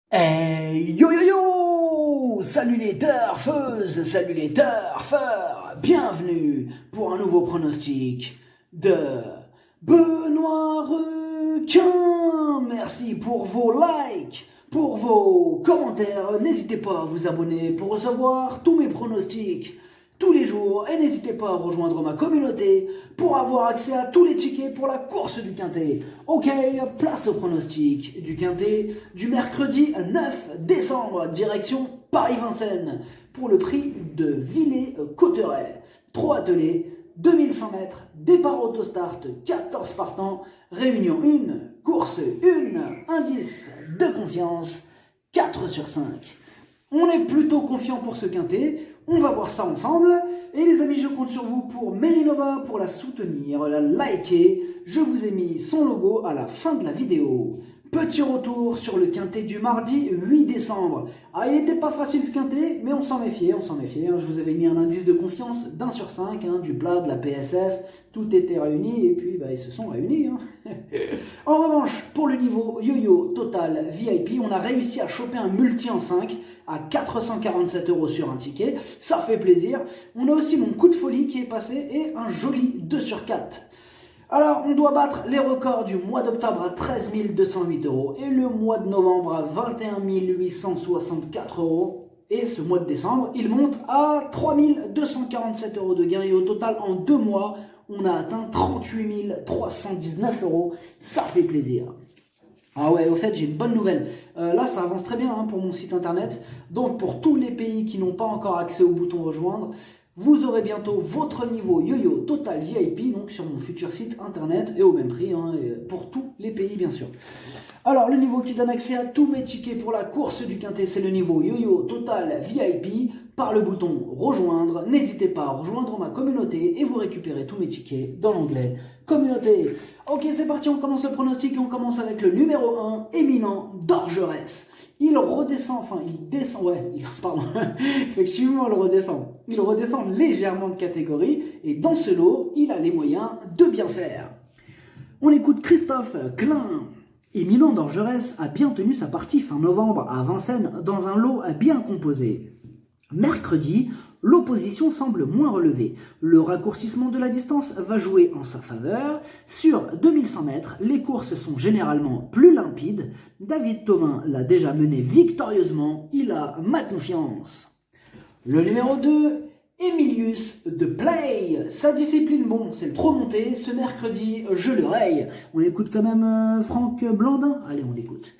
Hey yo yo yo! Salut les turfeuses, salut les turfeurs! Bienvenue pour un nouveau pronostic de Benoît Requin! Merci pour vos likes, pour vos commentaires. N'hésitez pas à vous abonner pour recevoir tous mes pronostics tous les jours et n'hésitez pas à rejoindre ma communauté pour avoir accès à tous les tickets pour la course du Quintet. Ok, place au pronostic du Quintet du mercredi 9 décembre, direction Paris-Vincennes, pour le prix de Villers-Cotterêts. 3 attelés, 2100 mètres, départ autostart, 14 partants, réunion 1, course 1, indice de confiance, 4 sur 5. On est plutôt confiant pour ce Quintet, on va voir ça ensemble. Et les amis, je compte sur vous pour Merinova, pour la soutenir, la liker. Je vous ai mis son logo à la fin de la vidéo. Petit retour sur le Quintet du mardi 8 décembre. Ah, il n'était pas facile ce Quintet, mais on s'en méfiait. Je vous avais mis un indice de confiance d'1 sur 5, du plat, de la PSF. Tout était réuni et puis ils se sont réunis. En revanche, pour le niveau yo-yo total VIP, on a réussi à choper un multi en 5 à 447 € sur un ticket. Ça fait plaisir. On a aussi mon coup de folie qui est passé et un joli 2 sur 4. Alors, on doit battre les records du mois d'octobre à 13 208 € et le mois de novembre à 21 864 €. Et ce mois de décembre, il monte à 3 247 € de gains. Et au total, en 2 mois, on a atteint 38 319 €. Ça fait plaisir. Ah ouais, au fait, j'ai une bonne nouvelle. Là, ça avance très bien pour mon site internet. Donc, pour tous les pays qui n'ont pas encore accès au bouton rejoindre, vous aurez bientôt votre niveau yo-yo total VIP, donc sur mon futur site internet, et au même prix, pour tous les pays, bien sûr. Alors, le niveau qui donne accès à tous mes tickets pour la course du Quintet, c'est le niveau yo-yo total VIP, par le bouton rejoindre. N'hésitez pas à rejoindre ma communauté et vous récupérez tous mes tickets dans l'onglet communauté. Ok, c'est parti, on commence le pronostic et on commence avec le numéro 1, Éminent d'Orgerès. Il redescend, effectivement, il redescend légèrement de catégorie et dans ce lot, il a les moyens de bien faire. On écoute Christophe Klein. Éminent d'Orgerès a bien tenu sa partie fin novembre à Vincennes dans un lot bien composé. Mercredi, l'opposition semble moins relevée. Le raccourcissement de la distance va jouer en sa faveur. Sur 2100 mètres, les courses sont généralement plus limpides. David Thomin l'a déjà mené victorieusement. Il a ma confiance. Le numéro 2, Emilius de Play. Sa discipline, c'est le trop monté. Ce mercredi, je le raye. On écoute quand même Franck Blandin. Allez, on l'écoute.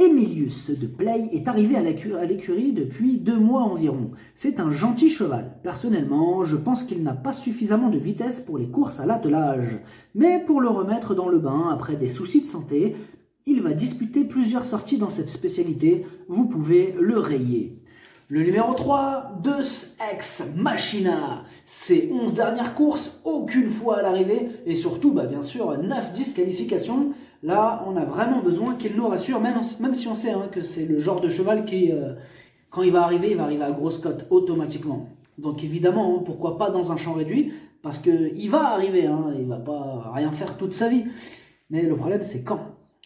Emilius de Play est arrivé à l'écurie depuis 2 mois environ. C'est un gentil cheval. Personnellement, je pense qu'il n'a pas suffisamment de vitesse pour les courses à l'attelage. Mais pour le remettre dans le bain après des soucis de santé, il va disputer plusieurs sorties dans cette spécialité. Vous pouvez le rayer. Le numéro 3, Deus Ex Machina. Ses 11 dernières courses, aucune fois à l'arrivée, et surtout, bien sûr, 9 disqualifications. Là, on a vraiment besoin qu'il nous rassure, même si on sait que c'est le genre de cheval qui, quand il va arriver à grosse cote automatiquement. Donc évidemment, pourquoi pas dans un champ réduit, parce qu'il va arriver, il va pas rien faire toute sa vie. Mais le problème, c'est quand.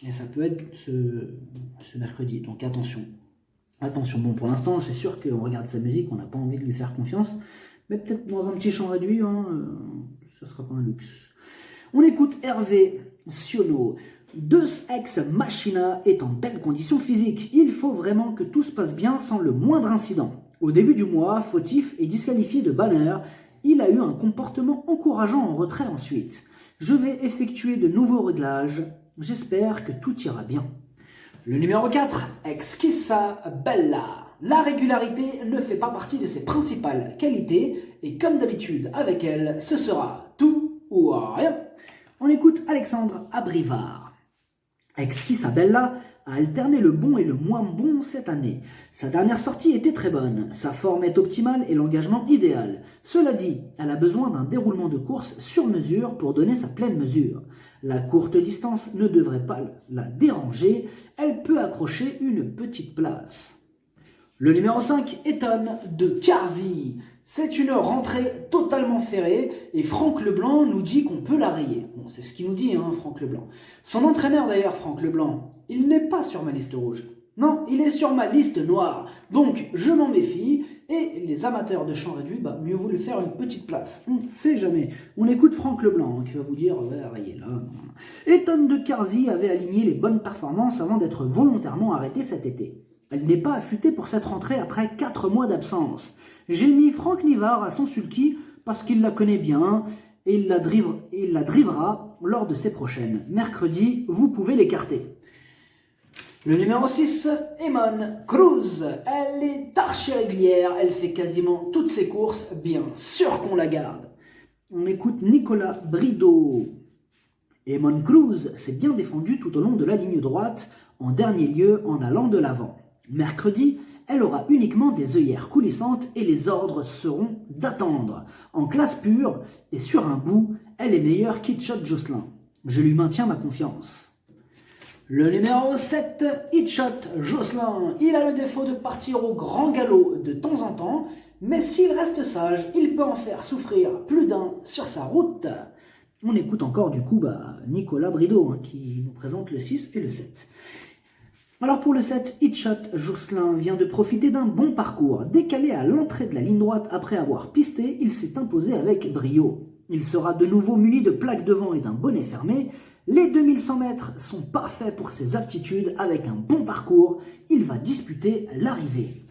Et ça peut être ce mercredi, donc attention. Attention, pour l'instant, c'est sûr qu'on regarde sa musique, on n'a pas envie de lui faire confiance, mais peut-être dans un petit champ réduit, ce sera pas un luxe. On écoute Hervé Sionneau. Deus Ex Machina est en belle condition physique. Il faut vraiment que tout se passe bien sans le moindre incident. Au début du mois, fautif et disqualifié de banner, il a eu un comportement encourageant en retrait ensuite. Je vais effectuer de nouveaux réglages. J'espère que tout ira bien. Le numéro 4, Exquisa Bella. La régularité ne fait pas partie de ses principales qualités et comme d'habitude avec elle, ce sera tout ou rien. On écoute Alexandre Abrivard. Exquisa Bella a alterné le bon et le moins bon cette année. Sa dernière sortie était très bonne, sa forme est optimale et l'engagement idéal. Cela dit, elle a besoin d'un déroulement de course sur mesure pour donner sa pleine mesure. La courte distance ne devrait pas la déranger, elle peut accrocher une petite place. Le numéro 5, Eton de Carzy. C'est une rentrée totalement ferrée et Franck Leblanc nous dit qu'on peut la rayer. C'est ce qu'il nous dit, Franck Leblanc. Son entraîneur d'ailleurs, Franck Leblanc, il n'est pas sur ma liste rouge. Non, il est sur ma liste noire. Donc, je m'en méfie. Et les amateurs de chant réduit, mieux vaut lui faire une petite place. On ne sait jamais. On écoute Franck Leblanc qui va vous dire, ouais, il est là. Eton de Carzy avait aligné les bonnes performances avant d'être volontairement arrêtée cet été. Elle n'est pas affûtée pour cette rentrée après 4 mois d'absence. J'ai mis Franck Nivard à son sulky parce qu'il la connaît bien et il la drivera lors de ses prochaines. Mercredi, vous pouvez l'écarter. Le numéro 6, Eamon Cruz. Elle est archi régulière, elle fait quasiment toutes ses courses, bien sûr qu'on la garde. On écoute Nicolas Brideau. Eamon Cruz s'est bien défendue tout au long de la ligne droite, en dernier lieu en allant de l'avant. Mercredi, elle aura uniquement des œillères coulissantes et les ordres seront d'attendre. En classe pure et sur un bout, elle est meilleure qu'Hitshot Jocelyn. Je lui maintiens ma confiance. Le numéro 7, Hitshot Jocelyn. Il a le défaut de partir au grand galop de temps en temps, mais s'il reste sage, il peut en faire souffrir plus d'un sur sa route. On écoute encore du coup Nicolas Brideau qui nous présente le 6 et le 7. Alors pour le 7, Hitshot Jocelyn vient de profiter d'un bon parcours. Décalé à l'entrée de la ligne droite après avoir pisté, il s'est imposé avec brio. Il sera de nouveau muni de plaques devant et d'un bonnet fermé. Les 2100 mètres sont parfaits pour ses aptitudes. Avec un bon parcours, il va disputer l'arrivée.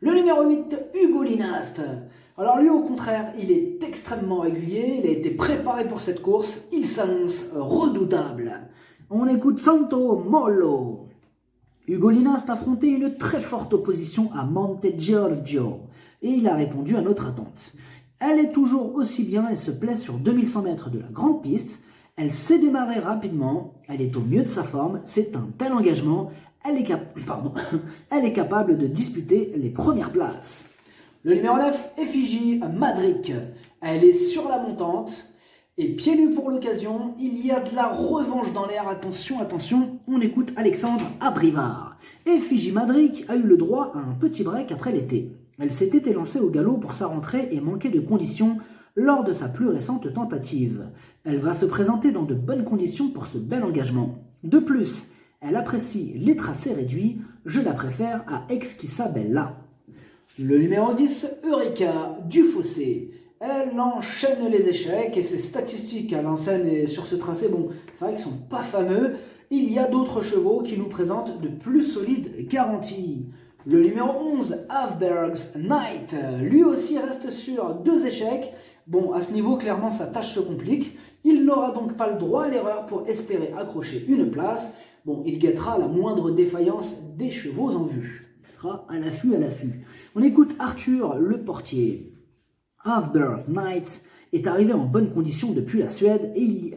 Le numéro 8, Hugo Linast. Alors lui au contraire, il est extrêmement régulier, il a été préparé pour cette course, il s'annonce redoutable. On écoute Santo Molo. Hugo Linast a affronté une très forte opposition à Monte Giorgio et il a répondu à notre attente. Elle est toujours aussi bien et se plaît sur 2100 mètres de la grande piste. Elle sait démarrer rapidement, elle est au mieux de sa forme, c'est un bel engagement, elle est capable de disputer les premières places. Le numéro 9, Effigie Madric. Elle est sur la montante et pieds nus pour l'occasion, il y a de la revanche dans l'air, attention, attention, on écoute Alexandre Abrivard. Effigie Madric a eu le droit à un petit break après l'été. Elle s'était élancée au galop pour sa rentrée et manquait de conditions lors de sa plus récente tentative. Elle va se présenter dans de bonnes conditions pour ce bel engagement. De plus, elle apprécie les tracés réduits, je la préfère à Exquisa Bella. Le numéro 10, Eureka Dufossé. Elle enchaîne les échecs et ses statistiques à l'enseigne et sur ce tracé, c'est vrai qu'ils ne sont pas fameux. Il y a d'autres chevaux qui nous présentent de plus solides garanties. Le numéro 11, Havberg's Knight, lui aussi reste sur 2 échecs. À ce niveau, clairement, sa tâche se complique. Il n'aura donc pas le droit à l'erreur pour espérer accrocher une place. Il guettera la moindre défaillance des chevaux en vue. Il sera à l'affût. On écoute Arthur Le Portier. Havberg Knight est arrivé en bonne condition depuis la Suède il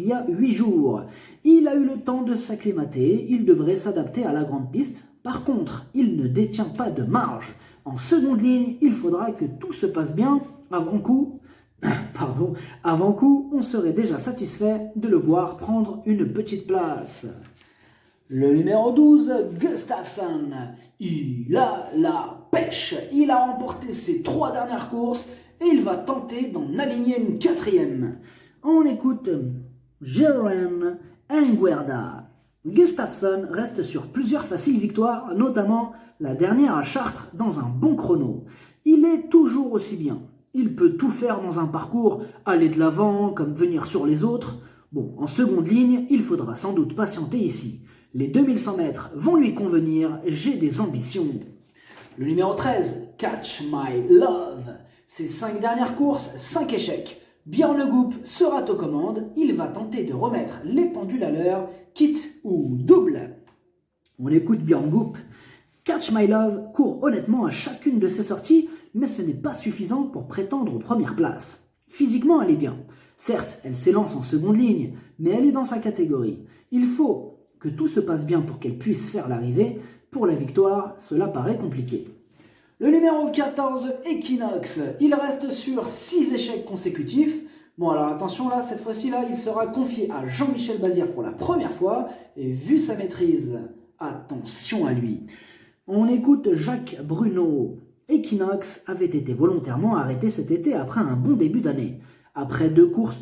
y a 8 jours. Il a eu le temps de s'acclimater, il devrait s'adapter à la grande piste. Par contre, il ne détient pas de marge. En seconde ligne, il faudra que tout se passe bien. Avant coup, on serait déjà satisfait de le voir prendre une petite place. Le numéro 12, Gustafsson. Il a la pêche. Il a remporté ses 3 dernières courses et il va tenter d'en aligner une 4e. On écoute Jérôme Enguerda. Gustafsson reste sur plusieurs faciles victoires, notamment la dernière à Chartres dans un bon chrono. Il est toujours aussi bien. Il peut tout faire dans un parcours, aller de l'avant comme venir sur les autres. En seconde ligne, il faudra sans doute patienter ici. Les 2100 mètres vont lui convenir, j'ai des ambitions. Le numéro 13, Catch My Love. Ses 5 dernières courses, 5 échecs. Björn Goop sera aux commandes, il va tenter de remettre les pendules à l'heure, quitte ou double. On écoute Björn Goop. Catch My Love court honnêtement à chacune de ses sorties, mais ce n'est pas suffisant pour prétendre aux premières places. Physiquement, elle est bien. Certes, elle s'élance en seconde ligne, mais elle est dans sa catégorie. Il faut que tout se passe bien pour qu'elle puisse faire l'arrivée. Pour la victoire, cela paraît compliqué. Le numéro 14, Equinox, il reste sur 6 échecs consécutifs. Alors attention là, cette fois-ci il sera confié à Jean-Michel Bazir pour la première fois. Et vu sa maîtrise, attention à lui. On écoute Jacques Bruno. Equinox avait été volontairement arrêté cet été après un bon début d'année. Après deux courses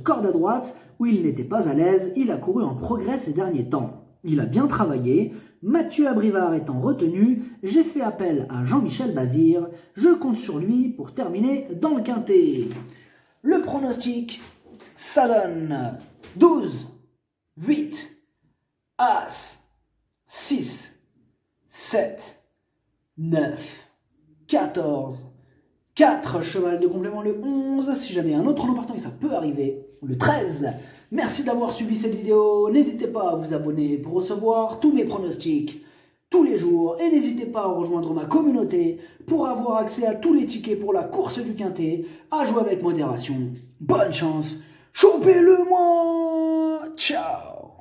corde à droite, où il n'était pas à l'aise, il a couru en progrès ces derniers temps. il a bien travaillé. Mathieu Abrivard étant retenu, j'ai fait appel à Jean-Michel Bazir. Je compte sur lui pour terminer dans le quintet. Le pronostic, ça donne 12, 8, As, 6, 7, 9, 14, 4, cheval de complément le 11, si jamais un autre nom partant et ça peut arriver, le 13. Merci d'avoir suivi cette vidéo, n'hésitez pas à vous abonner pour recevoir tous mes pronostics tous les jours et n'hésitez pas à rejoindre ma communauté pour avoir accès à tous les tickets pour la course du quintet, à jouer avec modération. Bonne chance, chopez-le moi, ciao.